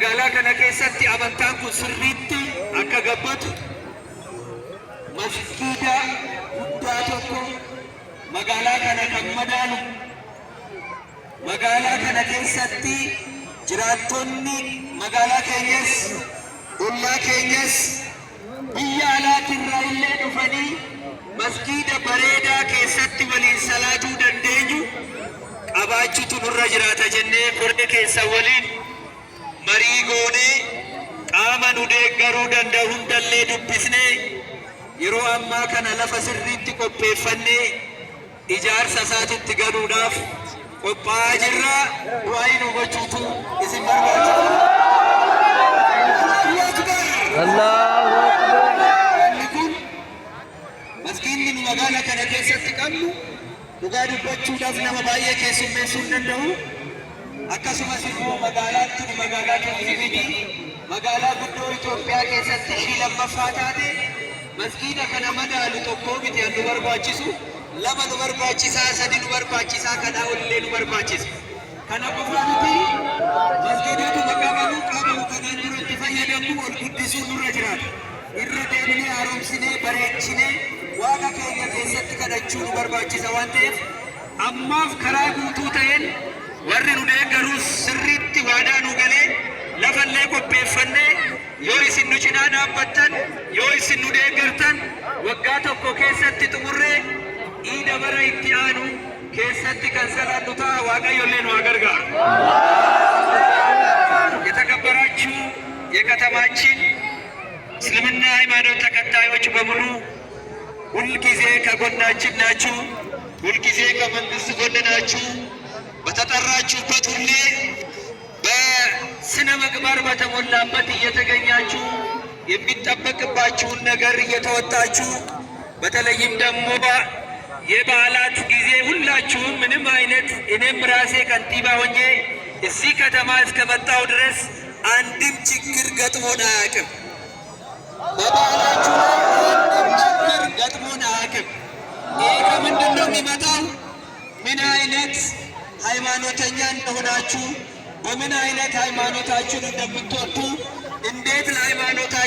magaalaa kana keessatti amantaan kun sirriitti akka gabbatu masjiida guddaa tokko magaalaa kana kan madaalu magaalaa kana keessatti jiraattonni magaalaa keenyas ollaa keenyas biyya alaatirraa illee dhufanii masjiida bareedaa keessatti waliin salaatuu dandeenyu qabaachuutu nurra jiraata jennee koree keessa waliin marii goonee qaama nu deeggaruu danda'u hundallee dubbisnee yeroo ammaa kana lafa sirriitti qopheeffannee ijaarsa isaatitti galuudhaaf qophaa'aa jirra. Du'aa nu gochuutu isin barbaachisa. Allahu Akbar. Masjiidni nu magaalaa kana keessatti qabnu dhugaa dubbachuudhaaf nama baay'ee keessummeessuu hin danda'u. Akkasumas immoo magaalaatti nu magaalaa Finfinnee magaalaa guddoo Itoophiyaa keessatti ishii lammaffaa taate masjiida kana madaalu tokko miti nu barbaachisu lama nu barbaachisaa sadi nu barbaachisaa kanaa olillee nu barbaachisa. Kana qofa nuti masjiidota qabamu kanaan dura itti fayyadamnu ol guddisuu nurra jiraata. Irra deemnee haaromsinee bareechinee waaqa keenya keessatti kadhachuu nu barbaachisa waan ta'eef ammaaf karaa guutuu ta'een warri nu deeggarus sirriitti waadaa nu galee lafallee qopheeffannee yoo isin nu cinaa dhaabbattan yoo isin nu deeggartan waggaa tokko keessatti xumurree iida bara itti aanu keessatti kan salaannu ta'a. Waaqayyoollee nu አገርጋር የተከበራችሁ የከተማችን እስልምና ሃይማኖት ተከታዮች በሙሉ ሁልጊዜ ከጎናችን ናችሁ፣ ሁልጊዜ ከመንግስት ጎን ናችሁ። በተጠራችሁበት ሁሌ በስነ ምግባር በተሞላበት እየተገኛችሁ የሚጠበቅባችሁን ነገር እየተወጣችሁ በተለይም ደግሞ የበዓላት ጊዜ ሁላችሁም ምንም አይነት እኔም ራሴ ከንቲባ ሆኜ እዚህ ከተማ እስከመጣሁ ድረስ አንድም ችግር ገጥሞን አያውቅም። በበዓላችሁ አንድም ችግር ገጥሞን አያውቅም። ይህ ከምንድን ነው የሚመጣው? ምን አይነት ሃይማኖተኛ እንደሆናችሁ፣ በምን አይነት ሃይማኖታችሁን እንደምትወዱ፣ እንዴት ለሃይማኖታችሁ